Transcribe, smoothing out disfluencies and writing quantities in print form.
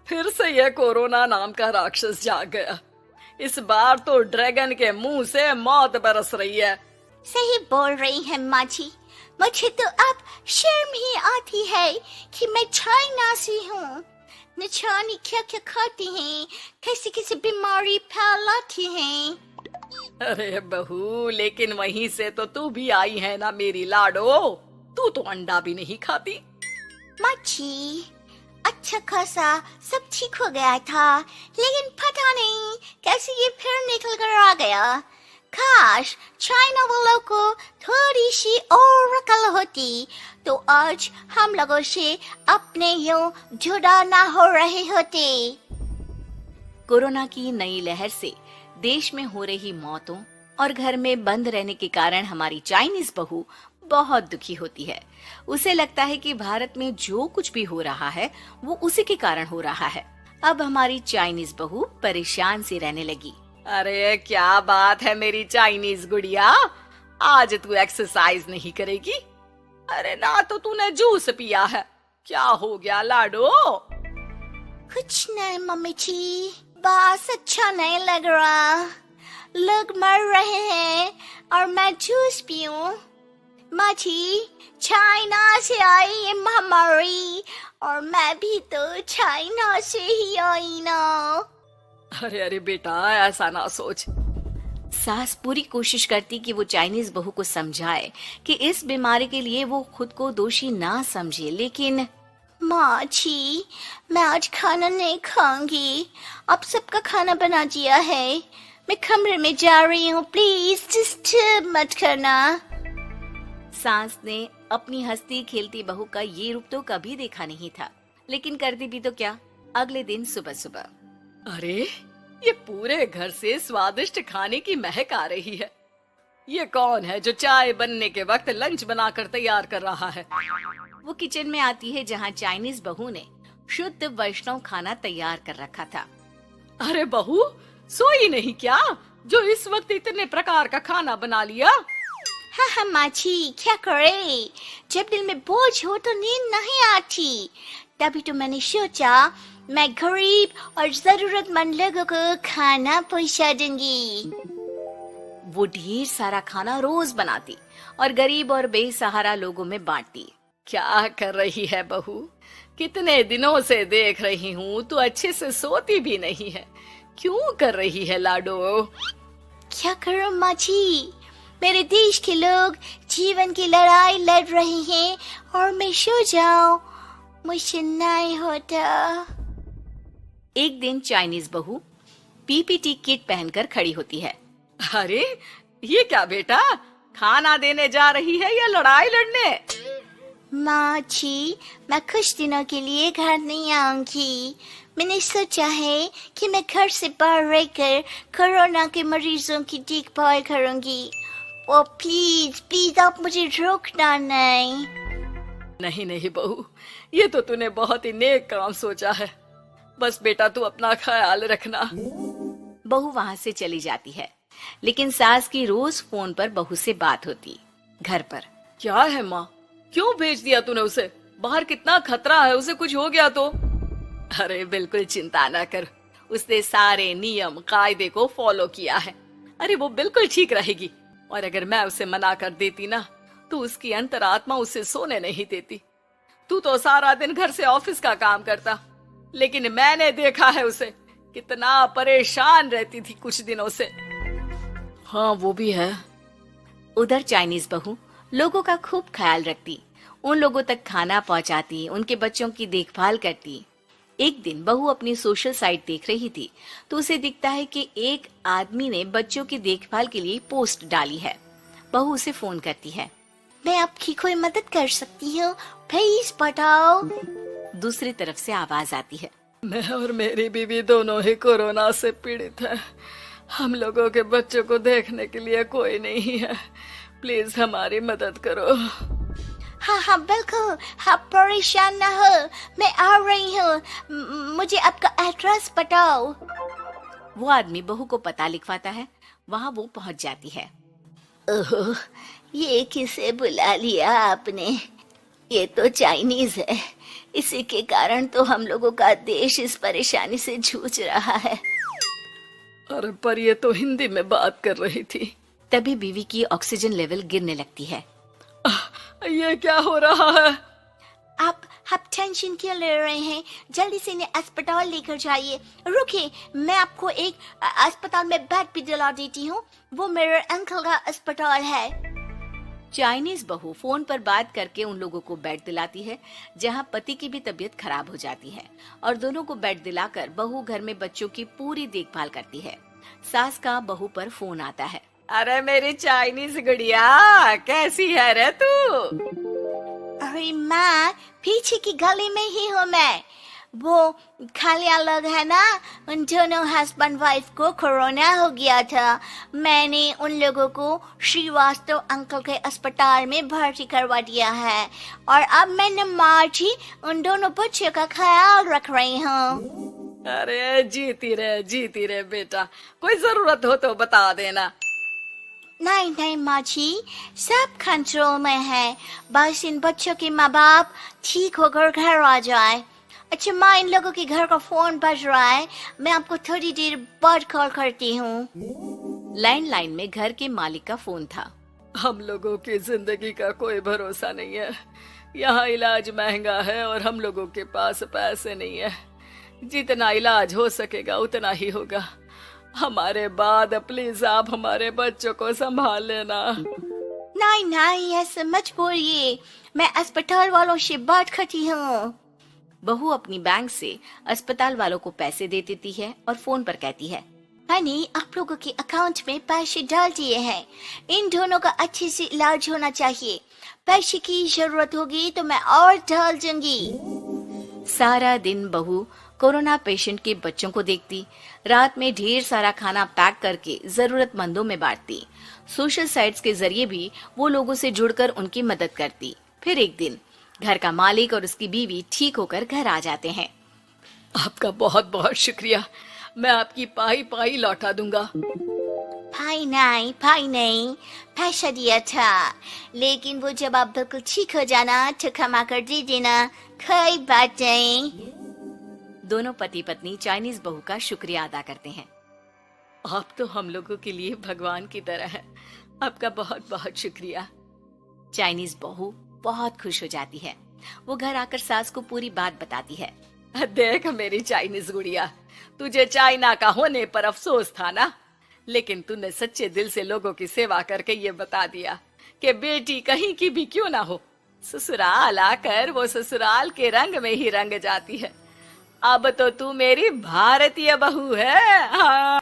फिर से यह कोरोना नाम का राक्षस जाग गया। इस बार तो ड्रैगन के मुंह से मौत बरस रही है। सही बोल रही है माँ जी। मुझे तो अब शर्म ही आती है कि मैं चाइना से हूँ। न जाने क्या क्या खाती हैं, कैसी कैसी बीमारी फैलाती हैं। अरे बहू, लेकिन वहीं से तो तू भी आई है ना मेरी लाडो। तू तो अंडा भी नहीं खाती। माँ जी, अच्छा खासा सब ठीक हो गया था, लेकिन पता नहीं कैसे ये फिर निकल कर आ गया। काश चाइना वालों को थोड़ी सी और अकल होती तो आज हम लोगों से अपने यूं जुदा ना हो रहे होते। कोरोना की नई लहर से देश में हो रही मौतों और घर में बंद रहने के कारण हमारी चाइनीज बहू बहुत दुखी होती है। उसे लगता है कि भारत में जो कुछ भी हो रहा है वो उसी के कारण हो रहा है। अब हमारी चाइनीज बहू परेशान सी रहने लगी। अरे क्या बात है मेरी चाइनीज गुड़िया, आज तू एक्सरसाइज नहीं करेगी? अरे ना तो तूने जूस पिया है। क्या हो गया लाडो? कुछ नहीं मम्मी जी, बस अच्छा नहीं लग रहा। लोग मर रहे हैं और मैं जूस पीऊं। माँ जी, चाइना से आई ये महामारी और मैं भी तो चाइना से ही आई ना। अरे अरे बेटा, ऐसा ना सोच। सास पूरी कोशिश करती कि वो चाइनीज बहू को समझाए कि इस बीमारी के लिए वो खुद को दोषी ना समझे, लेकिन माँ जी, मैं आज खाना नहीं खाऊंगी। अब सबका खाना बना दिया है। मैं कमरे में जा रही हूँ, प्लीज डिस्टर्ब मत करना। सास ने अपनी हंसती खेलती बहू का ये रूप तो कभी देखा नहीं था, लेकिन करती भी तो क्या। अगले दिन सुबह सुबह, अरे ये पूरे घर से स्वादिष्ट खाने की महक आ रही है। ये कौन है जो चाय बनने के वक्त लंच बनाकर तैयार कर रहा है? वो किचन में आती है जहाँ चाइनीज बहू ने शुद्ध वैष्णव खाना तैयार कर रखा था। अरे बहू, सोई नहीं क्या जो इस वक्त इतने प्रकार का खाना बना लिया? हाँ हाँ माँ जी, क्या करे, जब दिल में बोझ हो तो नींद नहीं आती। तभी तो मैंने सोचा मैं गरीब और जरूरतमंद लोगों को खाना पहुंचा दूंगी। वो ढेर सारा खाना रोज बनाती और गरीब और बेसहारा लोगों में बांटती। क्या कर रही है बहू? कितने दिनों से देख रही हूँ तू अच्छे से सोती भी नहीं है। क्यों कर रही है लाडो? क्या करूं माँ जी, मेरे देश के लोग जीवन की लड़ाई लड़ रहे हैं और मैं सो जाऊं, मुझसे नहीं होता। एक दिन चाइनीज बहू पीपीटी किट पहनकर खड़ी होती है। अरे ये क्या बेटा, खाना देने जा रही है या लड़ाई लड़ने? माँ जी, मैं कुछ दिनों के लिए घर नहीं आऊंगी। मैंने सोचा है कि मैं घर से बाहर रहकर कोरोना के मरीजों की देखभाल करूंगी। ओ प्लीज प्लीज आप मुझे रोकना नहीं। नहीं नहीं बहू, ये तो तूने बहुत ही नेक काम सोचा है। बस बेटा तू अपना ख्याल रखना। बहू वहाँ से चली जाती है, लेकिन सास की रोज फोन पर बहू से बात होती। घर पर क्या है माँ, क्यों भेज दिया तूने उसे? बाहर कितना खतरा है, उसे कुछ हो गया तो? अरे बिल्कुल चिंता ना कर, उसने सारे नियम कायदे को फॉलो किया है। अरे वो बिल्कुल ठीक रहेगी। और अगर मैं उसे मना कर देती ना तो उसकी अंतरात्मा उसे सोने नहीं देती। तू तो सारा दिन घर से ऑफिस का काम करता, लेकिन मैंने देखा है उसे कितना परेशान रहती थी कुछ दिनों से। हाँ वो भी है। उधर चाइनीज बहू लोगों का खूब ख्याल रखती, उन लोगों तक खाना पहुंचाती, उनके बच्चों की देखभाल करती। एक दिन बहू अपनी सोशल साइट देख रही थी तो उसे दिखता है कि एक आदमी ने बच्चों की देखभाल के लिए पोस्ट डाली है। बहू उसे फोन करती है। मैं आपकी कोई मदद कर सकती हूँ, प्लीज बताओ। दूसरी तरफ से आवाज आती है। मैं और मेरी बीवी दोनों ही कोरोना से पीड़ित हैं। हम लोगों के बच्चों को देखने के लिए कोई नहीं है। प्लीज हमारी मदद करो। हाँ हाँ बिल्कुल, आप परेशान ना हो, मैं आ रही हूँ। मुझे आपका एड्रेस बताओ। वो आदमी बहू को पता लिखवाता है। वहाँ वो पहुँच जाती है। ओह, ये किसे बुला लिया आपने? ये तो चाइनीज है, इसी के कारण तो हम लोगों का देश इस परेशानी से जूझ रहा है। अरे पर ये तो हिंदी में बात कर रही थी। तभी बीवी की ऑक्सीजन लेवल गिरने लगती है। ये क्या हो रहा है? आप टेंशन क्यों ले रहे हैं? जल्दी से इन्हें अस्पताल लेकर जाइए। रुकिए, मैं आपको एक अस्पताल में बेड भी दिला देती हूँ। वो मेरे अंकल का अस्पताल है। चाइनीज बहू फोन पर बात करके उन लोगों को बेड दिलाती है, जहाँ पति की भी तबीयत खराब हो जाती है और दोनों को बेड दिलाकर बहू घर में बच्चों की पूरी देखभाल करती है। सास का बहू पर फोन आता है। अरे मेरी चाइनीज गुड़िया, कैसी है रे तू? अरे माँ, पीछे की गली में ही हूँ मैं। वो खालिया लोग है ना, उन दोनों हस्बैंड वाइफ को कोरोना हो गया था। मैंने उन लोगों को श्रीवास्तव अंकल के अस्पताल में भर्ती करवा दिया है और अब मैं मार्च ही उन दोनों बच्चों का ख्याल रख रही हूँ। अरे जीती रहे बेटा, कोई जरूरत हो तो बता देना। नहीं माँ जी, सब कंट्रोल में है। बस इन बच्चों के माँ बाप ठीक होकर घर आ जाए। अच्छा माँ, इन लोगों के घर का फोन बज रहा है, मैं आपको थोड़ी देर बाद कॉल करती हूँ। लैंडलाइन में घर के मालिक का फोन था। हम लोगों की जिंदगी का कोई भरोसा नहीं है। यहाँ इलाज महंगा है और हम लोगों के पास पैसे नहीं है। जितना इलाज हो सकेगा उतना ही होगा। हमारे बाद प्लीज आप हमारे बच्चों को संभाल लेना। नहीं, ऐसे मत बोलिए, मैं अस्पताल वालों से बात करती हूँ। बहू अपनी बैंक से अस्पताल वालों को पैसे दे देती है और फोन पर कहती है, हनी, आप लोगों के अकाउंट में पैसे डाल दिए हैं। इन दोनों का अच्छे से इलाज होना चाहिए। पैसे की जरूरत होगी तो मैं और डाल दूंगी। सारा दिन बहू कोरोना पेशेंट के बच्चों को देखती, रात में ढेर सारा खाना पैक करके जरूरतमंदों में बांटती। सोशल साइट्स के जरिए भी वो लोगों से जुड़कर उनकी मदद करती। फिर एक दिन घर का मालिक और उसकी बीवी ठीक होकर घर आ जाते हैं। आपका बहुत बहुत शुक्रिया, मैं आपकी पाई लौटा दूंगा। भाई नहीं, पैसा दिया था, लेकिन वो जब आप बिल्कुल ठीक हो जाना तो क्षमा कर दे देना, कोई बात नहीं। दोनों पति पत्नी चाइनीज बहू का शुक्रिया अदा करते हैं। आप तो हम लोगों के लिए भगवान की तरह है, आपका बहुत बहुत शुक्रिया। चाइनीज बहू बहुत खुश हो जाती है। वो घर आकर सास को पूरी बात बताती है। देख मेरी चाइनीज गुड़िया, तुझे चाइना का होने पर अफसोस था ना, लेकिन तूने सच्चे दिल से लोगों की सेवा करके ये बता दिया कि बेटी कहीं की भी क्यों ना हो, ससुराल आकर वो ससुराल के रंग में ही रंग जाती है। अब तो तू मेरी भारतीय बहू है। हाँ।